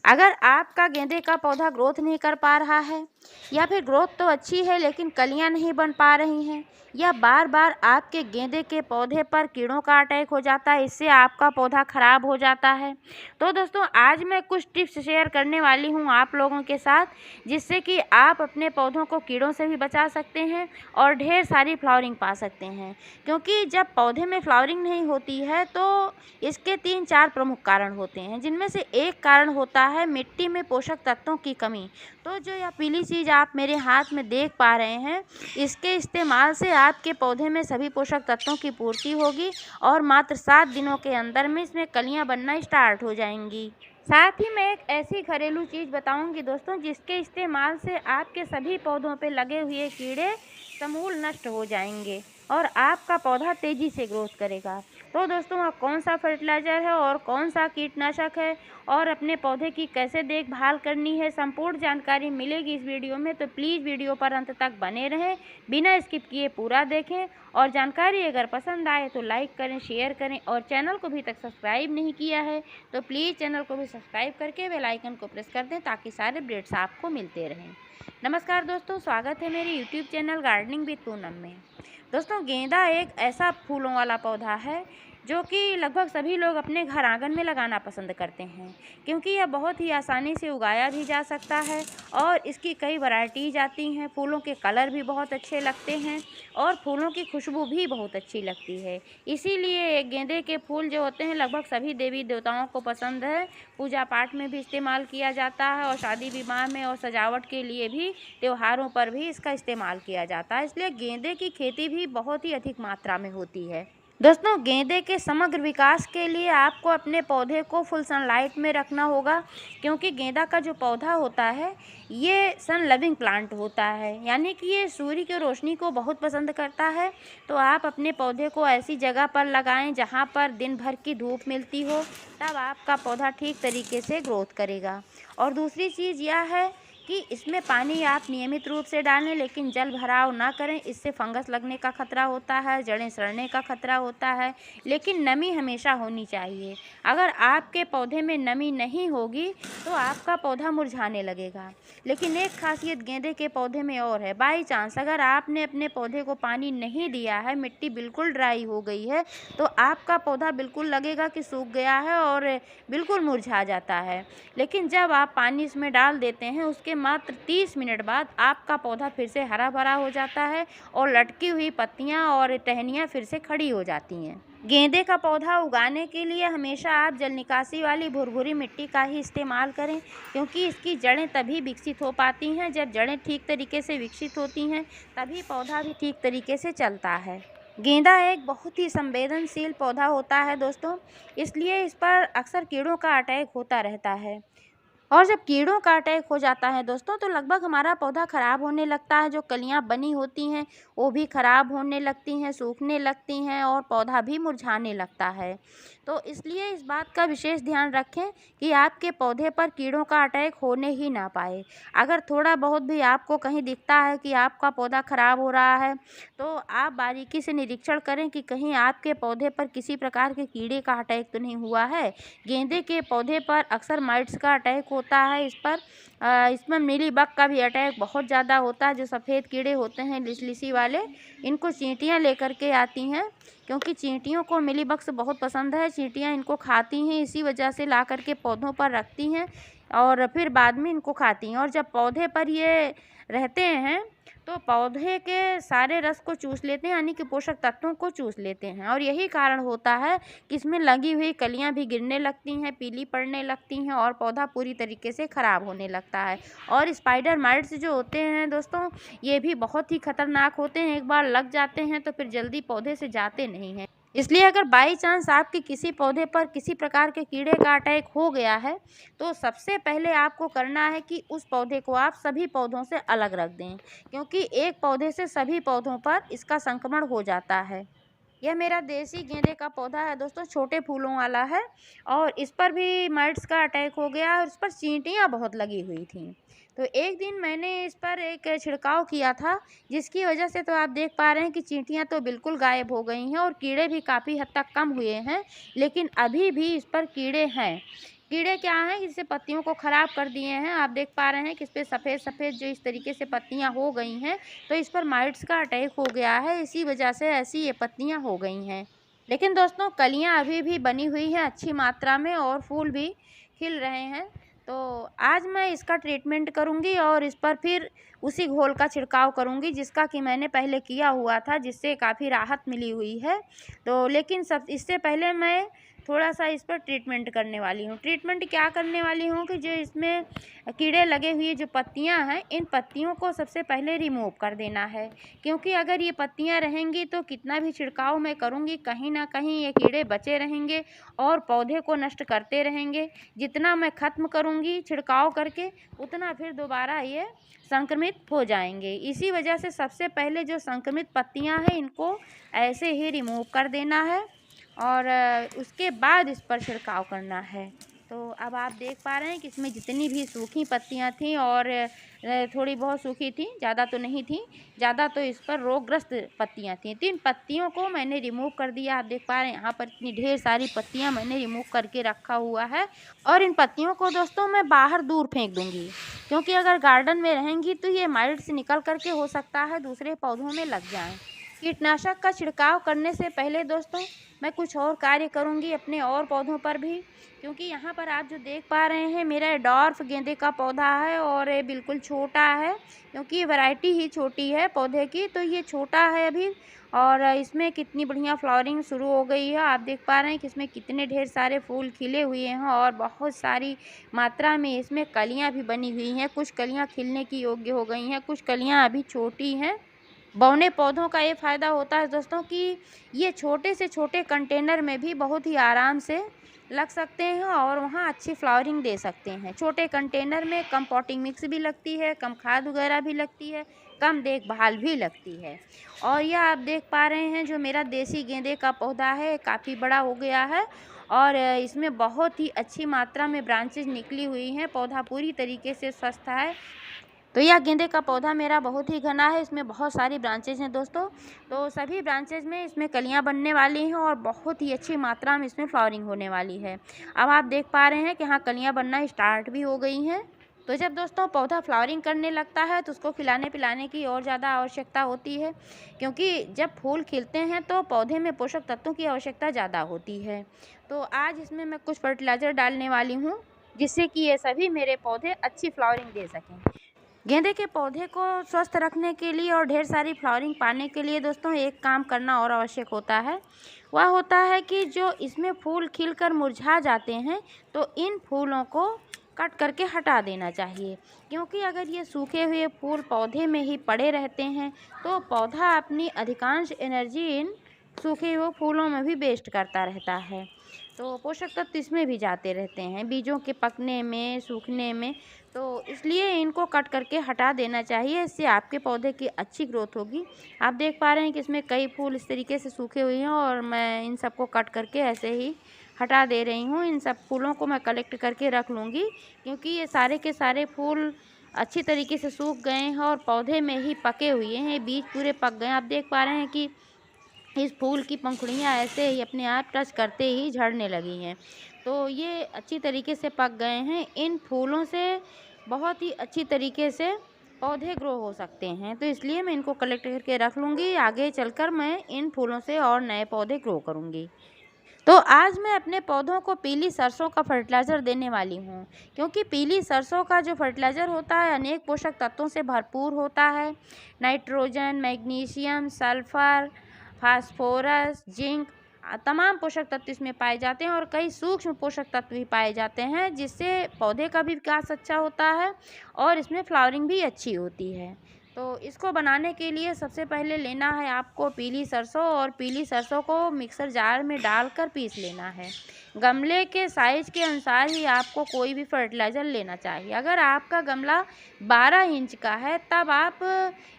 अगर आपका गेंदे का पौधा ग्रोथ नहीं कर पा रहा है या फिर ग्रोथ तो अच्छी है लेकिन कलियां नहीं बन पा रही हैं या बार बार आपके गेंदे के पौधे पर कीड़ों का अटैक हो जाता है, इससे आपका पौधा खराब हो जाता है, तो दोस्तों आज मैं कुछ टिप्स शेयर करने वाली हूं आप लोगों के साथ, जिससे कि आप अपने पौधों को कीड़ों से भी बचा सकते हैं और ढेर सारी फ्लावरिंग पा सकते हैं। क्योंकि जब पौधे में फ्लावरिंग नहीं होती है तो इसके 3-4 प्रमुख कारण होते हैं, जिनमें से एक कारण होता है मिट्टी में पोषक तत्वों की कमी। तो जो यह पीली चीज़ आप मेरे हाथ में देख पा रहे हैं, इसके इस्तेमाल से आपके पौधे में सभी पोषक तत्वों की पूर्ति होगी और मात्र 7 दिनों के अंदर में इसमें कलियां बनना स्टार्ट हो जाएंगी। साथ ही मैं एक ऐसी घरेलू चीज़ बताऊंगी दोस्तों, जिसके इस्तेमाल से आपके सभी पौधों पे लगे हुए कीड़े समूल नष्ट हो जाएंगे और आपका पौधा तेज़ी से ग्रोथ करेगा। तो दोस्तों वह कौन सा फर्टिलाइज़र है और कौन सा कीटनाशक है और अपने पौधे की कैसे देखभाल करनी है, संपूर्ण जानकारी मिलेगी इस वीडियो में। तो प्लीज़ वीडियो पर अंत तक बने रहें, बिना स्किप किए पूरा देखें और जानकारी अगर पसंद आए तो लाइक करें, शेयर करें और चैनल को अभी तक सब्सक्राइब नहीं किया है तो प्लीज़ चैनल को भी सब्सक्राइब करके बेल आइकन को प्रेस कर दें ताकि सारे अपडेट्स आपको मिलते रहें। नमस्कार दोस्तों, स्वागत है मेरे YouTube channel gardening with Poonam में। दोस्तों गेंदा एक ऐसा फूलों वाला पौधा है जो कि लगभग सभी लोग अपने घर आंगन में लगाना पसंद करते हैं, क्योंकि यह बहुत ही आसानी से उगाया भी जा सकता है और इसकी कई वैरायटीज आती हैं। फूलों के कलर भी बहुत अच्छे लगते हैं और फूलों की खुशबू भी बहुत अच्छी लगती है। इसीलिए गेंदे के फूल जो होते हैं लगभग सभी देवी देवताओं को पसंद है। पूजा पाठ में भी इस्तेमाल किया जाता है और शादी विवाह में और सजावट के लिए भी, त्योहारों पर भी इसका इस्तेमाल किया जाता है। इसलिए गेंदे की खेती भी बहुत ही अधिक मात्रा में होती है। दोस्तों गेंदे के समग्र विकास के लिए आपको अपने पौधे को फुल सनलाइट में रखना होगा, क्योंकि गेंदा का जो पौधा होता है ये सन लविंग प्लांट होता है, यानी कि ये सूर्य की रोशनी को बहुत पसंद करता है। तो आप अपने पौधे को ऐसी जगह पर लगाएं जहां पर दिन भर की धूप मिलती हो, तब आपका पौधा ठीक तरीके से ग्रोथ करेगा। और दूसरी चीज़ यह है कि इसमें पानी आप नियमित रूप से डालें, लेकिन जल भराव ना करें, इससे फंगस लगने का खतरा होता है, जड़ें सड़ने का खतरा होता है। लेकिन नमी हमेशा होनी चाहिए। अगर आपके पौधे में नमी नहीं होगी तो आपका पौधा मुरझाने लगेगा। लेकिन एक खासियत गेंदे के पौधे में और है, बाई चांस अगर आपने अपने पौधे को पानी नहीं दिया है, मिट्टी बिल्कुल ड्राई हो गई है, तो आपका पौधा बिल्कुल लगेगा कि सूख गया है और बिल्कुल मुरझा जाता है। लेकिन जब आप पानी इसमें डाल देते हैं, उसके मात्र 30 मिनट बाद आपका पौधा फिर से हरा भरा हो जाता है और लटकी हुई पत्तियां और टहनियां फिर से खड़ी हो जाती हैं। गेंदे का पौधा उगाने के लिए हमेशा आप जल निकासी वाली भुरभुरी मिट्टी का ही इस्तेमाल करें, क्योंकि इसकी जड़ें तभी विकसित हो पाती हैं। जब जड़ें ठीक तरीके से विकसित होती हैं तभी पौधा भी ठीक तरीके से चलता है। गेंदा एक बहुत ही संवेदनशील पौधा होता है दोस्तों, इसलिए इस पर अक्सर कीड़ों का अटैक होता रहता है। और जब कीड़ों का अटैक हो जाता है दोस्तों तो लगभग हमारा पौधा ख़राब होने लगता है। जो कलियां बनी होती हैं वो भी ख़राब होने लगती हैं, सूखने लगती हैं और पौधा भी मुरझाने लगता है। तो इसलिए इस बात का विशेष ध्यान रखें कि आपके पौधे पर कीड़ों का अटैक होने ही ना पाए। अगर थोड़ा बहुत भी आपको कहीं दिखता है कि आपका पौधा ख़राब हो रहा है तो आप बारीकी से निरीक्षण करें कि कहीं आपके पौधे पर किसी प्रकार के कीड़े का अटैक तो नहीं हुआ है। गेंदे के पौधे पर अक्सर माइट्स का अटैक होता है। इसमें मीलीबग का भी अटैक बहुत ज़्यादा होता है। जो सफ़ेद कीड़े होते हैं लिसलिसी वाले, इनको चींटियां लेकर के आती हैं, क्योंकि चींटियों को मिलीबग्स बहुत पसंद है। चींटियां इनको खाती हैं, इसी वजह से ला कर के पौधों पर रखती हैं और फिर बाद में इनको खाती हैं। और जब पौधे पर ये रहते हैं तो पौधे के सारे रस को चूस लेते हैं, यानी कि पोषक तत्वों को चूस लेते हैं। और यही कारण होता है कि इसमें लगी हुई कलियां भी गिरने लगती हैं, पीली पड़ने लगती हैं और पौधा पूरी तरीके से ख़राब होने लगता है। और स्पाइडर माइट्स जो होते हैं दोस्तों, ये भी बहुत ही खतरनाक होते हैं। एक बार लग जाते हैं तो फिर जल्दी पौधे से जाते नहीं हैं। इसलिए अगर बाई चांस आपके किसी पौधे पर किसी प्रकार के कीड़े का अटैक हो गया है तो सबसे पहले आपको करना है कि उस पौधे को आप सभी पौधों से अलग रख दें, क्योंकि एक पौधे से सभी पौधों पर इसका संक्रमण हो जाता है। यह मेरा देसी गेंदे का पौधा है दोस्तों, छोटे फूलों वाला है और इस पर भी माइट्स का अटैक हो गया और इस पर चींटियां बहुत लगी हुई थी। तो एक दिन मैंने इस पर एक छिड़काव किया था, जिसकी वजह से तो आप देख पा रहे हैं कि चींटियां तो बिल्कुल गायब हो गई हैं और कीड़े भी काफ़ी हद तक कम हुए हैं। लेकिन अभी भी इस पर कीड़े हैं, कीड़े क्या हैं, इससे पत्तियों को ख़राब कर दिए हैं। आप देख पा रहे हैं कि इस पे सफ़ेद सफ़ेद जो इस तरीके से पत्तियां हो गई हैं, तो इस पर माइट्स का अटैक हो गया है, इसी वजह से ऐसी ये पत्तियां हो गई हैं। लेकिन दोस्तों कलियां अभी भी बनी हुई हैं अच्छी मात्रा में और फूल भी खिल रहे हैं। तो आज मैं इसका ट्रीटमेंट करूंगी और इस पर फिर उसी घोल का छिड़काव करूंगी जिसका कि मैंने पहले किया हुआ था, जिससे काफ़ी राहत मिली हुई है। तो लेकिन सब इससे पहले मैं थोड़ा सा इस पर ट्रीटमेंट करने वाली हूँ। ट्रीटमेंट क्या करने वाली हूँ कि जो इसमें कीड़े लगे हुए जो पत्तियाँ हैं, इन पत्तियों को सबसे पहले रिमूव कर देना है, क्योंकि अगर ये पत्तियाँ रहेंगी तो कितना भी छिड़काव मैं करूँगी कहीं ना कहीं ये कीड़े बचे रहेंगे और पौधे को नष्ट करते रहेंगे। जितना मैं ख़त्म करूँगी छिड़काव करके, उतना फिर दोबारा ये संक्रमित हो जाएंगे। इसी वजह से सबसे पहले जो संक्रमित पत्तियाँ हैं इनको ऐसे ही रिमूव कर देना है और उसके बाद इस पर छिड़काव करना है। तो अब आप देख पा रहे हैं कि इसमें जितनी भी सूखी पत्तियां थीं और थोड़ी बहुत सूखी थी, ज़्यादा तो नहीं थी, ज़्यादा तो इस पर रोगग्रस्त पत्तियां थीं। तो इन पत्तियों को मैंने रिमूव कर दिया। आप देख पा रहे हैं यहाँ पर इतनी ढेर सारी पत्तियां मैंने रिमूव करके रखा हुआ है और इन पत्तियों को दोस्तों मैं बाहर दूर फेंक दूँगी, क्योंकि अगर गार्डन में रहेंगी तो ये माइट्स निकल करके हो सकता है दूसरे पौधों में लग जाएँ। कीटनाशक का छिड़काव करने से पहले दोस्तों मैं कुछ और कार्य करूंगी अपने और पौधों पर भी, क्योंकि यहाँ पर आप जो देख पा रहे हैं मेरा डॉर्फ गेंदे का पौधा है और ये बिल्कुल छोटा है, क्योंकि ये वैरायटी ही छोटी है पौधे की, तो ये छोटा है अभी। और इसमें कितनी बढ़िया फ्लावरिंग शुरू हो गई है। आप देख पा रहे हैं कि इसमें कितने ढेर सारे फूल खिले हुए हैं और बहुत सारी मात्रा में इसमें कलियाँ भी बनी हुई हैं। कुछ कलियाँ खिलने की योग्य हो गई हैं, कुछ कलियाँ अभी छोटी हैं। बौने पौधों का ये फ़ायदा होता है दोस्तों कि ये छोटे से छोटे कंटेनर में भी बहुत ही आराम से लग सकते हैं और वहाँ अच्छी फ्लावरिंग दे सकते हैं। छोटे कंटेनर में कम पॉटिंग मिक्स भी लगती है, कम खाद वगैरह भी लगती है, कम देखभाल भी लगती है। और यह आप देख पा रहे हैं जो मेरा देसी गेंदे का पौधा है काफ़ी बड़ा हो गया है और इसमें बहुत ही अच्छी मात्रा में ब्रांचेज निकली हुई हैं। पौधा पूरी तरीके से स्वस्थ है। तो यह गेंदे का पौधा मेरा बहुत ही घना है, इसमें बहुत सारी ब्रांचेज हैं दोस्तों। तो सभी ब्रांचेज में इसमें कलियां बनने वाली हैं और बहुत ही अच्छी मात्रा में इसमें फ्लावरिंग होने वाली है। अब आप देख पा रहे हैं कि यहाँ कलियां बनना स्टार्ट भी हो गई हैं। तो जब दोस्तों पौधा फ्लावरिंग करने लगता है तो उसको खिलाने पिलाने की और ज़्यादा आवश्यकता होती है, क्योंकि जब फूल खिलते हैं तो पौधे में पोषक तत्वों की आवश्यकता ज़्यादा होती है। तो आज इसमें मैं कुछ फर्टिलाइज़र डालने वाली हूँ, जिससे कि ये सभी मेरे पौधे अच्छी फ्लावरिंग दे सकें। गेंदे के पौधे को स्वस्थ रखने के लिए और ढेर सारी फ्लावरिंग पाने के लिए दोस्तों एक काम करना और आवश्यक होता है। वह होता है कि जो इसमें फूल खिलकर मुरझा जाते हैं तो इन फूलों को कट करके हटा देना चाहिए, क्योंकि अगर ये सूखे हुए फूल पौधे में ही पड़े रहते हैं तो पौधा अपनी अधिकांश एनर्जी इन सूखे हुए फूलों में भी वेस्ट करता रहता है। तो पोषक तत्व इसमें भी जाते रहते हैं बीजों के पकने में, सूखने में। तो इसलिए इनको कट करके हटा देना चाहिए, इससे आपके पौधे की अच्छी ग्रोथ होगी। आप देख पा रहे हैं कि इसमें कई फूल इस तरीके से सूखे हुए हैं और मैं इन सबको कट करके ऐसे ही हटा दे रही हूँ। इन सब फूलों को मैं कलेक्ट करके रख लूँगी, क्योंकि ये सारे के सारे फूल अच्छी तरीके से सूख गए हैं और पौधे में ही पके हुए हैं, बीज पूरे पक गए हैं। आप देख पा रहे हैं कि इस फूल की पंखुड़ियाँ ऐसे ही अपने आप टच करते ही झड़ने लगी हैं। तो ये अच्छी तरीके से पक गए हैं। इन फूलों से बहुत ही अच्छी तरीके से पौधे ग्रो हो सकते हैं, तो इसलिए मैं इनको कलेक्ट करके रख लूँगी। आगे चलकर मैं इन फूलों से और नए पौधे ग्रो करूँगी। तो आज मैं अपने पौधों को पीली सरसों का फर्टिलाइज़र देने वाली हूँ, क्योंकि पीली सरसों का जो फर्टिलाइज़र होता है अनेक पोषक तत्वों से भरपूर होता है। Nitrogen, magnesium, sulphur, phosphorus, zinc तमाम पोषक तत्व इसमें पाए जाते हैं और कई सूक्ष्म पोषक तत्व भी पाए जाते हैं, जिससे पौधे का भी विकास अच्छा होता है और इसमें फ्लावरिंग भी अच्छी होती है। तो इसको बनाने के लिए सबसे पहले लेना है आपको पीली सरसों और पीली सरसों को मिक्सर जार में डालकर पीस लेना है। गमले के साइज़ के अनुसार ही आपको कोई भी फर्टिलाइज़र लेना चाहिए। अगर आपका गमला 12 इंच का है तब आप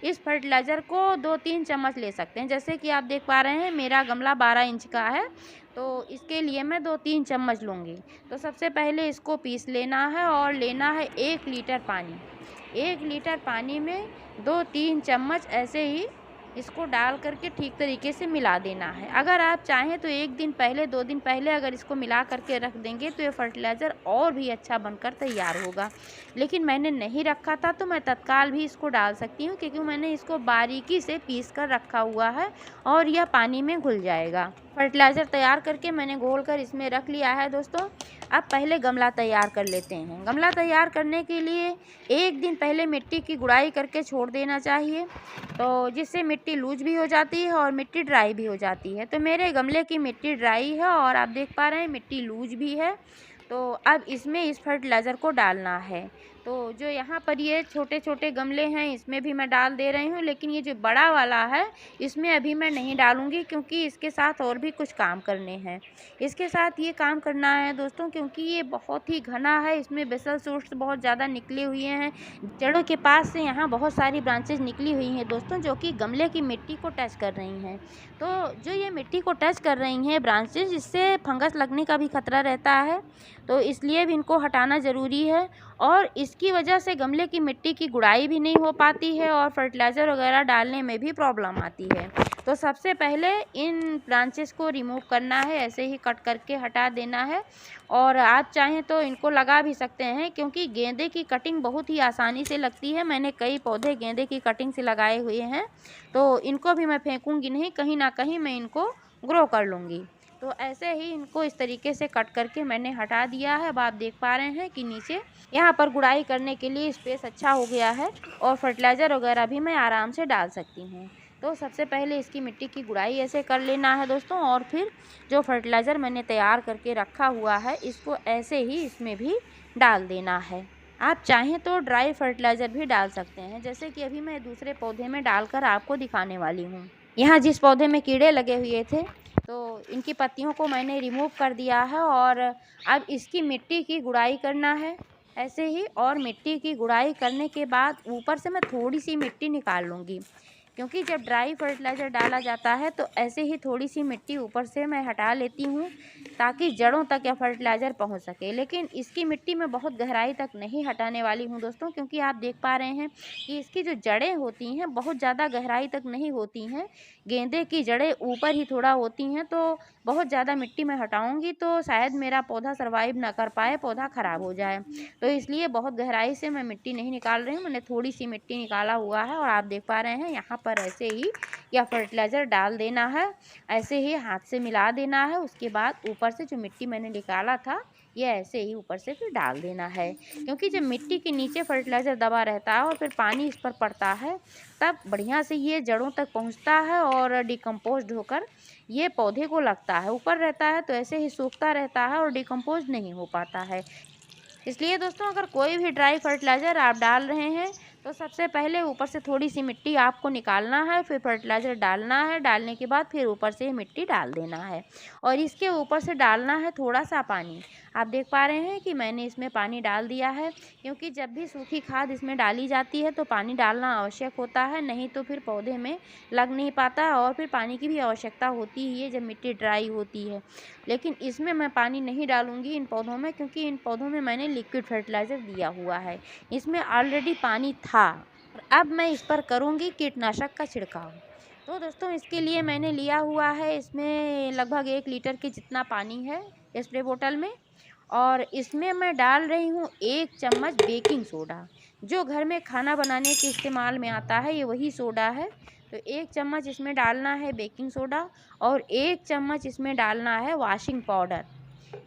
इस फर्टिलाइज़र को 2-3 चम्मच ले सकते हैं। जैसे कि आप देख पा रहे हैं मेरा गमला 12 इंच का है, तो इसके लिए मैं 2-3 चम्मच लूँगी। तो सबसे पहले इसको पीस लेना है और लेना है 1 लीटर पानी। 1 लीटर पानी में 2-3 चम्मच ऐसे ही इसको डाल करके ठीक तरीके से मिला देना है। अगर आप चाहें तो 1 दिन पहले 2 दिन पहले अगर इसको मिला करके रख देंगे तो ये फर्टिलाइज़र और भी अच्छा बनकर तैयार होगा। लेकिन मैंने नहीं रखा था तो मैं तत्काल भी इसको डाल सकती हूँ, क्योंकि मैंने इसको बारीकी से पीस कर रखा हुआ है और यह पानी में घुल जाएगा। फर्टिलाइज़र तैयार करके मैंने घोल कर इसमें रख लिया है दोस्तों। अब पहले गमला तैयार कर लेते हैं। गमला तैयार करने के लिए 1 दिन पहले मिट्टी की गुड़ाई करके छोड़ देना चाहिए, तो जिससे मिट्टी लूज़ भी हो जाती है और मिट्टी ड्राई भी हो जाती है। तो मेरे गमले की मिट्टी ड्राई है और आप देख पा रहे हैं मिट्टी लूज़ भी है। तो अब इसमें इस फर्टिलाइज़र को डालना है। तो जो यहाँ पर ये छोटे छोटे गमले हैं इसमें भी मैं डाल दे रही हूँ, लेकिन ये जो बड़ा वाला है इसमें अभी मैं नहीं डालूँगी, क्योंकि इसके साथ और भी कुछ काम करने हैं। इसके साथ ये काम करना है दोस्तों, क्योंकि ये बहुत ही घना है, इसमें बेसल सूट्स बहुत ज़्यादा निकले हुए हैं। जड़ों के पास से यहाँ बहुत सारी ब्रांचेज निकली हुई हैं दोस्तों, जो कि गमले की मिट्टी को टच कर रही हैं। तो जो ये मिट्टी को टच कर रही हैं ब्रांचेज, इससे फंगस लगने का भी खतरा रहता है, तो इसलिए भी इनको हटाना ज़रूरी है। और इसकी वजह से गमले की मिट्टी की गुड़ाई भी नहीं हो पाती है और फर्टिलाइज़र वगैरह डालने में भी प्रॉब्लम आती है। तो सबसे पहले इन ब्रांचेस को रिमूव करना है, ऐसे ही कट करके हटा देना है। और आप चाहें तो इनको लगा भी सकते हैं, क्योंकि गेंदे की कटिंग बहुत ही आसानी से लगती है। मैंने कई पौधे गेंदे की कटिंग से लगाए हुए हैं, तो इनको भी मैं फेंकूंगी नहीं, कहीं ना कहीं मैं इनको ग्रो कर लूँगी। तो ऐसे ही इनको इस तरीके से कट करके मैंने हटा दिया है। अब आप देख पा रहे हैं कि नीचे यहाँ पर गुड़ाई करने के लिए स्पेस अच्छा हो गया है और फर्टिलाइज़र वगैरह भी मैं आराम से डाल सकती हूँ। तो सबसे पहले इसकी मिट्टी की गुड़ाई ऐसे कर लेना है दोस्तों, और फिर जो फर्टिलाइज़र मैंने तैयार करके रखा हुआ है इसको ऐसे ही इसमें भी डाल देना है। आप चाहें तो ड्राई फर्टिलाइज़र भी डाल सकते हैं, जैसे कि अभी मैं दूसरे पौधे में डालकर आपको दिखाने वाली हूँ। यहाँ जिस पौधे में कीड़े लगे हुए थे तो इनकी पत्तियों को मैंने रिमूव कर दिया है और अब इसकी मिट्टी की गुड़ाई करना है ऐसे ही। और मिट्टी की गुड़ाई करने के बाद ऊपर से मैं थोड़ी सी मिट्टी निकाल लूँगी, क्योंकि जब ड्राई फर्टिलाइज़र डाला जाता है तो ऐसे ही थोड़ी सी मिट्टी ऊपर से मैं हटा लेती हूँ, ताकि जड़ों तक यह फर्टिलाइज़र पहुँच सके। लेकिन इसकी मिट्टी में बहुत गहराई तक नहीं हटाने वाली हूँ दोस्तों, क्योंकि आप देख पा रहे हैं कि इसकी जो जड़ें होती हैं बहुत ज़्यादा गहराई तक नहीं होती हैं। गेंदे की जड़ें ऊपर ही थोड़ा होती हैं, तो बहुत ज़्यादा मिट्टी में हटाऊँगी तो शायद मेरा पौधा सर्वाइव ना कर पाए, पौधा ख़राब हो जाए। तो इसलिए बहुत गहराई से मैं मिट्टी नहीं निकाल रही हूँ, मैंने थोड़ी सी मिट्टी निकाला हुआ है। और आप देख पा रहे हैं यहाँ पर ऐसे ही या फर्टिलाइज़र डाल देना है, ऐसे ही हाथ से मिला देना है। उसके बाद ऊपर से जो मिट्टी मैंने निकाला था ये ऐसे ही ऊपर से फिर डाल देना है, क्योंकि जब मिट्टी के नीचे फर्टिलाइज़र दबा रहता है और फिर पानी इस पर पड़ता है तब बढ़िया से ये जड़ों तक पहुंचता है और डिकम्पोज्ड होकर ये पौधे को लगता है। ऊपर रहता है तो ऐसे ही सूखता रहता है और डिकम्पोज नहीं हो पाता है। इसलिए दोस्तों अगर कोई भी ड्राई फर्टिलाइज़र आप डाल रहे हैं तो सबसे पहले ऊपर से थोड़ी सी मिट्टी आपको निकालना है, फिर फर्टिलाइज़र डालना है, डालने के बाद फिर ऊपर से मिट्टी डाल देना है और इसके ऊपर से डालना है थोड़ा सा पानी। आप देख पा रहे हैं कि मैंने इसमें पानी डाल दिया है, क्योंकि जब भी सूखी खाद इसमें डाली जाती है तो पानी डालना आवश्यक होता है, नहीं तो फिर पौधे में लग नहीं पाता और फिर पानी की भी आवश्यकता होती ही है जब मिट्टी ड्राई होती है। लेकिन इसमें मैं पानी नहीं डालूंगी इन पौधों में, क्योंकि इन पौधों में मैंने लिक्विड फर्टिलाइज़र दिया हुआ है, इसमें ऑलरेडी पानी था। अब मैं इस पर करूंगी कीटनाशक का छिड़काव। तो दोस्तों इसके लिए मैंने लिया हुआ है, इसमें लगभग 1 लीटर के जितना पानी है स्प्रे बोतल में, और इसमें मैं डाल रही हूँ 1 चम्मच बेकिंग सोडा। जो घर में खाना बनाने के इस्तेमाल में आता है ये वही सोडा है। तो 1 चम्मच इसमें डालना है बेकिंग सोडा और 1 चम्मच इसमें डालना है वॉशिंग पाउडर,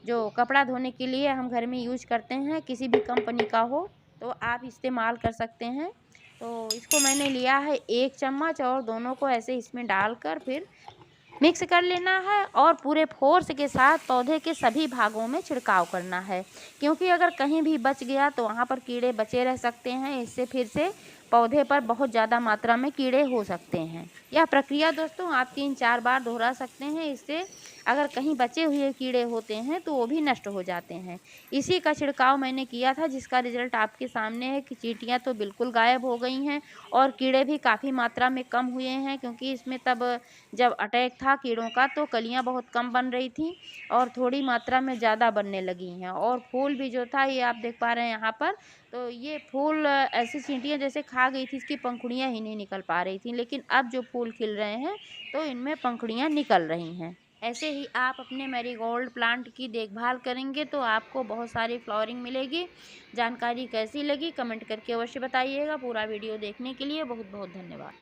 जो कपड़ा धोने के लिए हम घर में यूज करते हैं, किसी भी कंपनी का हो तो आप इस्तेमाल कर सकते हैं। तो इसको मैंने लिया है 1 चम्मच और दोनों को ऐसे इसमें डालकर फिर मिक्स कर लेना है और पूरे फोर्स के साथ पौधे के सभी भागों में छिड़काव करना है, क्योंकि अगर कहीं भी बच गया तो वहाँ पर कीड़े बचे रह सकते हैं, इससे फिर से पौधे पर बहुत ज़्यादा मात्रा में कीड़े हो सकते हैं। यह प्रक्रिया दोस्तों आप 3-4 बार दोहरा सकते हैं, इससे अगर कहीं बचे हुए कीड़े होते हैं तो वो भी नष्ट हो जाते हैं। इसी का छिड़काव मैंने किया था, जिसका रिजल्ट आपके सामने है कि चींटियाँ तो बिल्कुल गायब हो गई हैं और कीड़े भी काफ़ी मात्रा में कम हुए हैं, क्योंकि इसमें तब जब अटैक था कीड़ों का तो कलियाँ बहुत कम बन रही थी और थोड़ी मात्रा में ज़्यादा बनने लगी हैं। और फूल भी जो था ये आप देख पा रहे हैं यहाँ पर, तो ये फूल ऐसी चींटियाँ जैसे खा गई थी, इसकी पंखुड़ियाँ ही नहीं निकल पा रही थी, लेकिन अब जो फूल खिल रहे हैं तो इनमें पंखुड़ियाँ निकल रही हैं। ऐसे ही आप अपने मैरीगोल्ड प्लांट की देखभाल करेंगे तो आपको बहुत सारी फ्लावरिंग मिलेगी। जानकारी कैसी लगी कमेंट करके अवश्य बताइएगा। पूरा वीडियो देखने के लिए बहुत बहुत धन्यवाद।